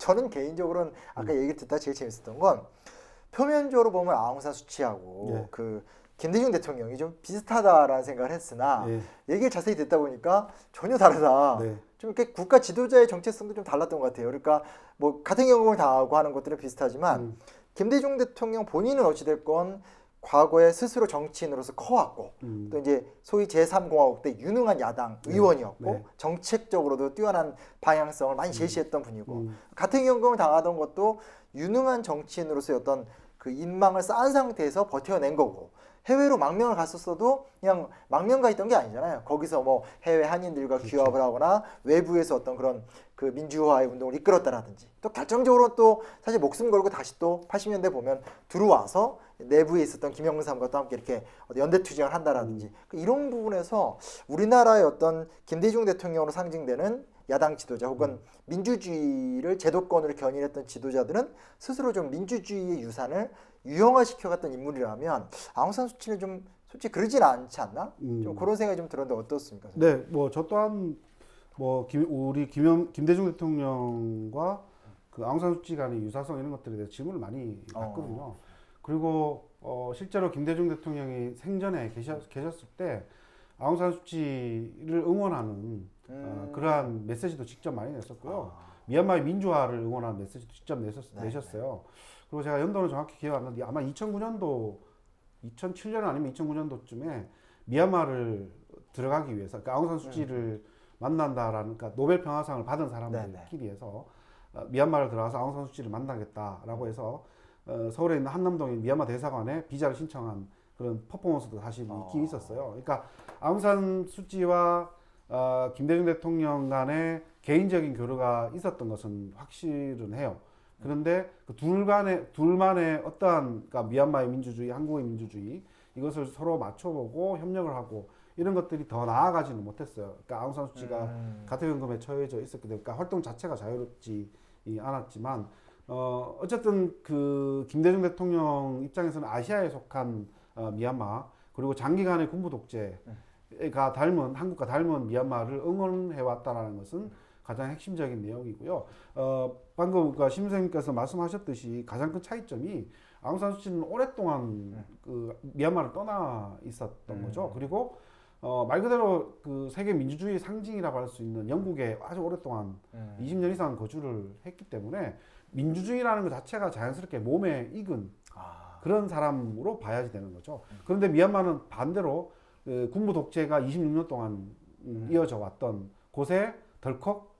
저는 개인적으로는 아까 얘기 듣다 제일 재밌었던 건 표면적으로 보면 아웅산 수치하고 예. 그 김대중 대통령이 좀 비슷하다라는 생각을 했으나 예. 얘기를 자세히 듣다 보니까 전혀 다르다. 네. 좀 이렇게 국가 지도자의 정체성도 좀 달랐던 것 같아요. 그러니까 뭐 같은 경험을 당하고 하는 것들은 비슷하지만 김대중 대통령 본인은 어찌됐건 과거에 스스로 정치인으로서 커왔고 또 이제 소위 제3공화국 때 유능한 야당 의원이었고 네. 정책적으로도 뛰어난 방향성을 많이 제시했던 분이고 같은 경험을 당하던 것도 유능한 정치인으로서의 어떤 그 인망을 쌓은 상태에서 버텨낸 거고 해외로 망명을 갔었어도 그냥 망명 가 있던 게 아니잖아요. 거기서 뭐 해외 한인들과 그렇죠. 규합을 하거나 외부에서 어떤 그런 그 민주화의 운동을 이끌었다라든지 또 결정적으로 또 사실 목숨 걸고 다시 또 80년대 보면 들어와서 내부에 있었던 김영삼과 또 함께 이렇게 연대 투쟁을 한다라든지 이런 부분에서 우리나라의 어떤 김대중 대통령으로 상징되는 야당 지도자 혹은 민주주의를 제도권으로 견인했던 지도자들은 스스로 좀 민주주의의 유산을 유형화시켜갔던 인물이라면 아웅산 수치는 좀 솔직히 그러진 않지 않나? 좀 그런 생각이 좀 들었는데 어떻습니까? 네, 뭐 저 또한 뭐 우리 김대중 대통령과 그 아웅산 수치 간의 유사성 이런 것들에 대해서 질문을 많이 받거든요. 그리고 실제로 김대중 대통령이 생전에 계셨을 때 아웅산 수치를 응원하는 그러한 메시지도 직접 많이 냈었고요. 미얀마의 민주화를 응원하는 메시지도 직접 내셨어요. 그리고 제가 연도는 정확히 기억 안 나는데 아마 2009년도, 2007년 아니면 2009년도쯤에 미얀마를 들어가기 위해서 그러니까 아웅산 수치를 만난다라는 그러니까 노벨 평화상을 받은 사람들끼리 해서 미얀마를 들어가서 아웅산 수치를 만나겠다라고 해서 서울에 있는 한남동에 미얀마 대사관에 비자를 신청한 그런 퍼포먼스도 사실 있긴 있었어요. 그러니까 아웅산 수치와 김대중 대통령 간의 개인적인 교류가 있었던 것은 확실은 해요. 그런데 그 둘만의 어떠한 그러니까 미얀마의 민주주의, 한국의 민주주의 이것을 서로 맞춰보고 협력을 하고 이런 것들이 더 나아가지는 못했어요. 그러니까 아웅산 수치가 가택연금에 처해져 있었기 때문에 그러니까 활동 자체가 자유롭지 않았지만 어쨌든 그 김대중 대통령 입장에서는 아시아에 속한 미얀마 그리고 장기간의 군부 독재가 닮은 한국과 닮은 미얀마를 응원해 왔다라는 것은 가장 핵심적인 내용이고요. 방금 심 선생님께서 말씀하셨듯이 가장 큰 차이점이 아웅산 수치는 오랫동안 그 미얀마를 떠나 있었던 거죠. 그리고 말 그대로 그 세계 민주주의 상징이라고 할 수 있는 영국에 아주 오랫동안 20년 이상 거주를 했기 때문에 민주주의라는 것 자체가 자연스럽게 몸에 익은 그런 사람으로 봐야지 되는 거죠. 그런데 미얀마는 반대로 군부 독재가 26년 동안 이어져 왔던 곳에 덜컥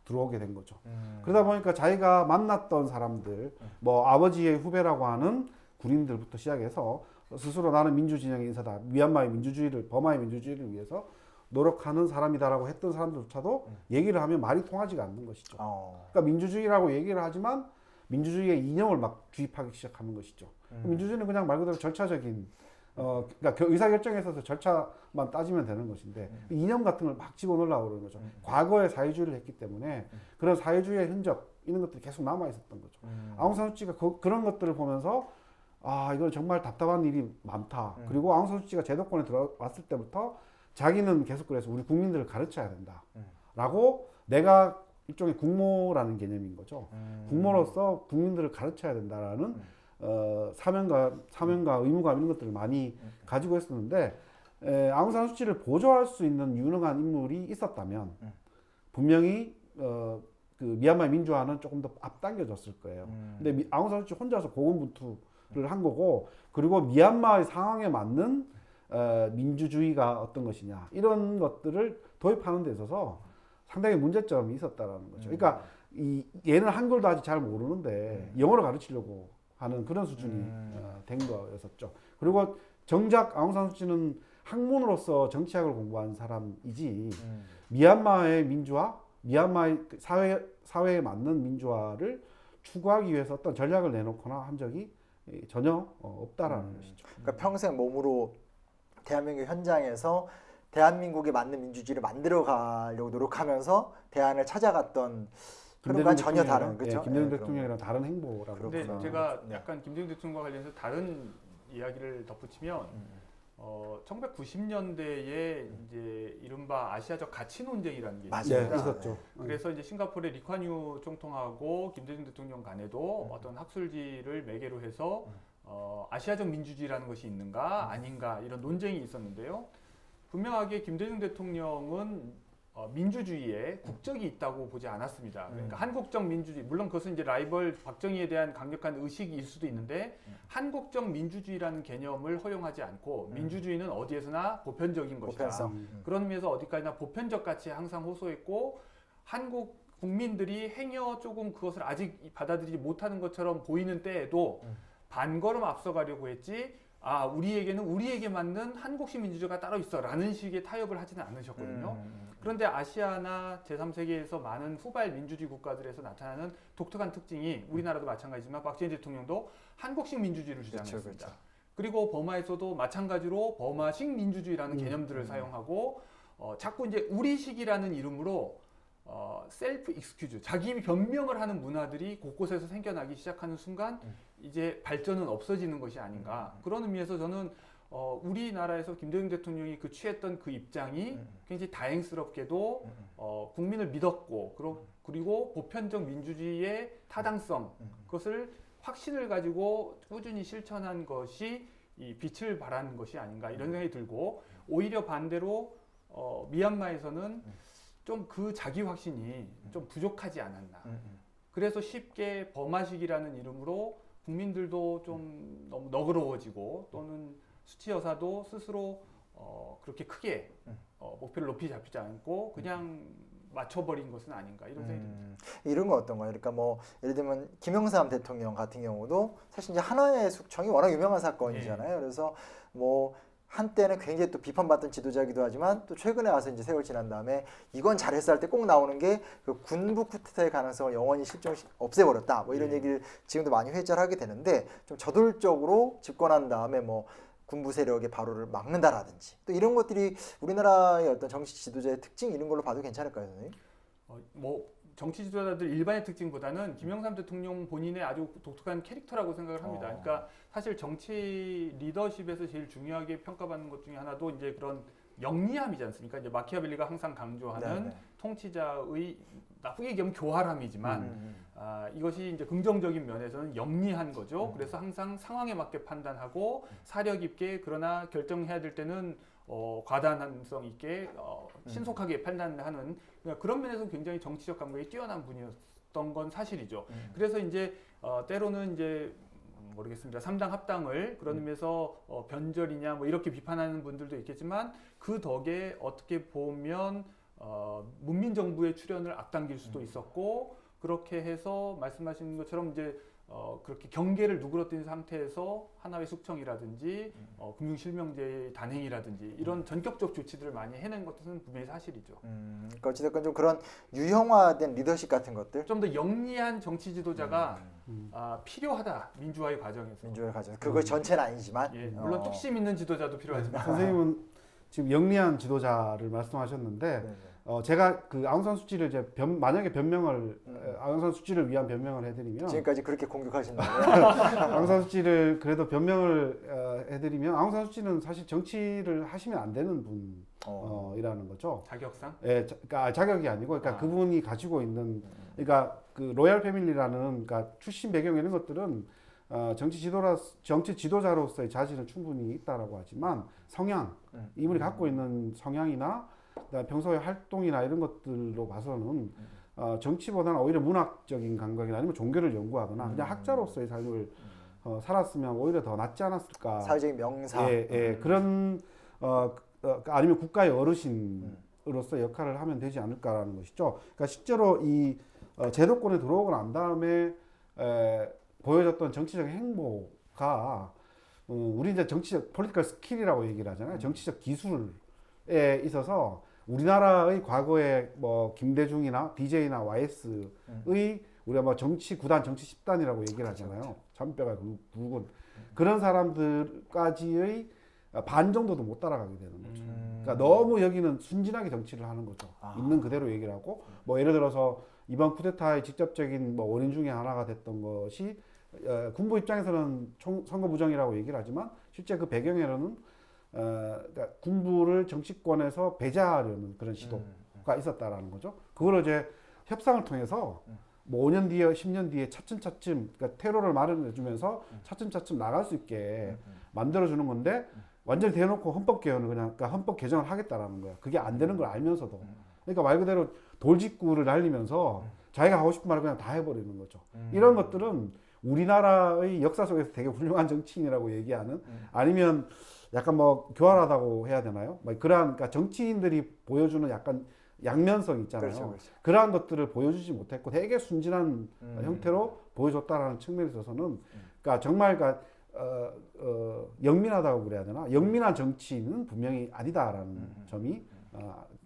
들어오게 된 거죠. 그러다 보니까 자기가 만났던 사람들, 뭐 아버지의 후배라고 하는 군인들부터 시작해서 스스로 나는 민주진영의 인사다. 미얀마의 민주주의를, 버마의 민주주의를 위해서 노력하는 사람이다라고 했던 사람들조차도 얘기를 하면 말이 통하지가 않는 것이죠. 그러니까 민주주의라고 얘기를 하지만 민주주의의 이념을 막 주입하기 시작하는 것이죠. 민주주의는 그냥 말 그대로 절차적인 그러니까 의사결정에 있어서 절차만 따지면 되는 것인데 이념 같은 걸 막 집어넣으려고 그러는 거죠. 과거에 사회주의를 했기 때문에 그런 사회주의의 흔적 이런 것들이 계속 남아 있었던 거죠. 아웅산 수치가 그런 것들을 보면서 이건 정말 답답한 일이 많다. 그리고 아웅산 수치가 제도권에 들어왔을 때부터 자기는 계속 그래서 우리 국민들을 가르쳐야 된다. 라고 내가 일종의 국모라는 개념인 거죠. 국모로서 국민들을 가르쳐야 된다라는 사명과 의무감 이런 것들을 많이 가지고 있었는데 아웅산 수치를 보조할 수 있는 유능한 인물이 있었다면 분명히 그 미얀마의 민주화는 조금 더 앞당겨졌을 거예요. 근데 아웅산 수치 혼자서 고군분투를 한 거고 그리고 미얀마의 상황에 맞는 민주주의가 어떤 것이냐 이런 것들을 도입하는 데 있어서 상당히 문제점이 있었다라는 거죠. 그러니까 얘는 한글도 아직 잘 모르는데 영어를 가르치려고 하는 그런 수준이 된 거였었죠. 그리고 정작 아웅산 수치는 학문으로서 정치학을 공부한 사람이지 미얀마의 민주화, 미얀마의 사회에 맞는 민주화를 추구하기 위해서 어떤 전략을 내놓거나 한 적이 전혀 없다라는 것이죠. 그러니까 평생 몸으로 대한민국 현장에서 대한민국에 맞는 민주주의를 만들어 가려고 노력하면서 대안을 찾아갔던 그런 건 전혀 다른 그렇죠? 김대중 대통령이랑 다른 행보라고. 근데 제가 약간 김대중 대통령과 관련해서 다른 이야기를 덧붙이면 1990년대에 이제 이른바 아시아적 가치 논쟁이라는 게 맞아요. 있습니다. 네, 있었죠. 그래서 이제 싱가포르의 리콴유 총통하고 김대중 대통령 간에도 어떤 학술지를 매개로 해서 아시아적 민주주의라는 것이 있는가 아닌가 이런 논쟁이 있었는데요. 분명하게 김대중 대통령은 민주주의에 국적이 있다고 보지 않았습니다. 그러니까 한국적 민주주의, 물론 그것은 이제 라이벌 박정희에 대한 강력한 의식일 수도 있는데 한국적 민주주의라는 개념을 허용하지 않고 민주주의는 어디에서나 보편적인 것이다. 보편성. 그런 의미에서 어디까지나 보편적 가치에 항상 호소했고 한국 국민들이 행여 조금 그것을 아직 받아들이지 못하는 것처럼 보이는 때에도 반걸음 앞서가려고 했지 우리에게는 우리에게 맞는 한국식 민주주의가 따로 있어라는 식의 타협을 하지는 않으셨거든요. 그런데 아시아나 제3세계에서 많은 후발 민주주의 국가들에서 나타나는 독특한 특징이 우리나라도 마찬가지지만 박정희 대통령도 한국식 민주주의를 주장했습니다. 그렇죠. 그리고 버마에서도 마찬가지로 버마식 민주주의라는 개념들을 사용하고 자꾸 이제 우리식이라는 이름으로 셀프 익스큐즈, 자기 변명을 하는 문화들이 곳곳에서 생겨나기 시작하는 순간 이제 발전은 없어지는 것이 아닌가. 그런 의미에서 저는 우리나라에서 김대중 대통령이 취했던 그 입장이 굉장히 다행스럽게도 국민을 믿었고 그리고 보편적 민주주의의 타당성 그것을 확신을 가지고 꾸준히 실천한 것이 이 빛을 발하는 것이 아닌가 이런 생각이 들고 오히려 반대로 미얀마에서는 좀 그 자기 확신이 좀 부족하지 않았나. 그래서 쉽게 버마식이라는 이름으로 국민들도 좀 너무 너그러워지고 또는 수치 여사도 스스로 그렇게 크게 목표를 높이 잡히지 않고 그냥 맞춰버린 것은 아닌가 이런 생각이 듭니다. 이런 거 어떤가요? 그러니까 뭐 예를 들면 김영삼 대통령 같은 경우도 사실 이제 한화의 숙청이 워낙 유명한 사건이잖아요. 그래서 뭐 한때는 굉장히 또 비판받던 지도자이기도 하지만 또 최근에 와서 이제 세월 지난 다음에 이건 잘했어 할 때 꼭 나오는 게 그 군부 쿠데타의 가능성을 영원히 없애버렸다. 뭐 이런 얘기를 지금도 많이 회자를 하게 되는데 좀 저돌적으로 집권한 다음에 뭐 군부 세력의 발호를 막는다라든지 또 이런 것들이 우리나라의 어떤 정치 지도자의 특징 이런 걸로 봐도 괜찮을까요, 선생님? 뭐 정치 지도자들 일반의 특징보다는 김영삼 대통령 본인의 아주 독특한 캐릭터라고 생각을 합니다. 그러니까 사실 정치 리더십에서 제일 중요하게 평가받는 것 중에 하나도 이제 그런 영리함이지 않습니까? 이제 마키아벨리가 항상 강조하는 네네. 통치자의 나쁘게 얘기하면 교활함이지만 이것이 이제 긍정적인 면에서는 영리한 거죠. 그래서 항상 상황에 맞게 판단하고 사력 있게 그러나 결정해야 될 때는 과단성 있게 신속하게 판단하는 그런 면에서 굉장히 정치적 감각이 뛰어난 분이었던 건 사실이죠. 그래서 이제 때로는 이제 모르겠습니다. 3당 합당을 그런 의미에서 변절이냐 뭐 이렇게 비판하는 분들도 있겠지만 그 덕에 어떻게 보면 문민정부의 출현을 앞당길 수도 있었고 그렇게 해서 말씀하신 것처럼 이제 그렇게 경계를 누그러뜨린 상태에서 하나의 숙청이라든지 금융실명제의 단행이라든지 이런 전격적 조치들을 많이 해낸 것은 분명히 사실이죠. 그러니까 어찌됐건 좀 그런 유형화된 리더십 같은 것들 좀 더 영리한 정치 지도자가 필요하다. 민주화의 과정에서. 민주화의 과정 그거 전체는 아니지만 예, 물론 뚝심 있는 지도자도 필요하지만 선생님은 지금 영리한 지도자를 말씀하셨는데 제가 그 아웅산 수치를 이제 만약에 변명을 아웅산 수치를 위한 변명을 해드리면 지금까지 그렇게 공격하신다고요? 아웅산 수치를 그래도 변명을 해드리면 아웅산 수치는 사실 정치를 하시면 안 되는 분이라는 거죠. 자격상? 예, 그러니까 자격이 아니고, 그러니까 그분이 가지고 있는, 그러니까 그 로얄 패밀리라는, 그러니까 출신 배경 이런 것들은 정치 지도자로서의 자질은 충분히 있다라고 하지만 성향, 이분이 갖고 있는 성향이나 평소의 활동이나 이런 것들로 봐서는 정치보다는 오히려 문학적인 감각이나 아니면 종교를 연구하거나 그냥 학자로서의 삶을 살았으면 오히려 더 낫지 않았을까. 사회적인 명사. 그런 아니면 국가의 어르신으로서 역할을 하면 되지 않을까라는 것이죠. 그러니까 실제로 이 제도권에 들어오고 난 다음에 보여줬던 정치적 행보가 우리 이제 정치적 폴리티컬 스킬이라고 얘기를 하잖아요. 정치적 기술에 있어서 우리나라의 과거에 뭐 김대중이나 BJ나 YS의 우리가 뭐 정치 구단, 정치 10단이라고 얘기를 하잖아요. 잔뼈가 굵은 그런 사람들까지의 반 정도도 못 따라가게 되는 거죠. 그러니까 너무 여기는 순진하게 정치를 하는 거죠. 있는 그대로 얘기를 하고 뭐 예를 들어서 이번 쿠데타의 직접적인 뭐 원인 중에 하나가 됐던 것이 군부 입장에서는 선거 부정이라고 얘기를 하지만 실제 그 배경에는 그러니까 군부를 정치권에서 배제하려는 그런 시도가 있었다라는 거죠. 그걸 이제 협상을 통해서 뭐 5년 뒤에 10년 뒤에 차츰차츰 그러니까 테러를 마련해주면서 차츰차츰 나갈 수 있게 만들어주는 건데 완전히 대놓고 헌법 개헌을 그냥 그러니까 헌법 개정을 하겠다라는 거야. 그게 안 되는 걸 알면서도 그러니까 말 그대로 돌직구를 날리면서 자기가 하고 싶은 말을 그냥 다 해버리는 거죠. 이런 것들은 우리나라의 역사 속에서 되게 훌륭한 정치인이라고 얘기하는 아니면 약간 뭐 교활하다고 해야 되나요? 뭐 그러한 그러니까 정치인들이 보여주는 약간 양면성 있잖아요. 그렇죠, 그렇죠. 그러한 것들을 보여주지 못했고 되게 순진한 형태로 보여줬다라는 측면에 있어서는 그러니까 정말 그러니까 영민하다고 그래야 되나? 영민한 정치인은 분명히 아니다라는 점이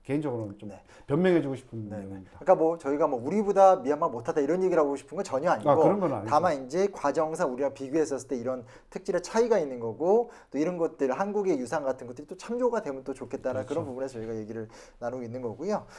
개인적으로는 좀 네. 변명해주고 싶은 네. 내용입니다. 그러니까 뭐 저희가 뭐 우리보다 미얀마 못하다 이런 얘기를 하고 싶은 건 전혀 아니고 그런 건 아니죠. 다만 이제 과정상 우리랑 비교했었을 때 이런 특질의 차이가 있는 거고 또 이런 것들 한국의 유산 같은 것들이 또 참조가 되면 또 좋겠다는 그렇죠. 그런 부분에서 저희가 얘기를 나누고 있는 거고요.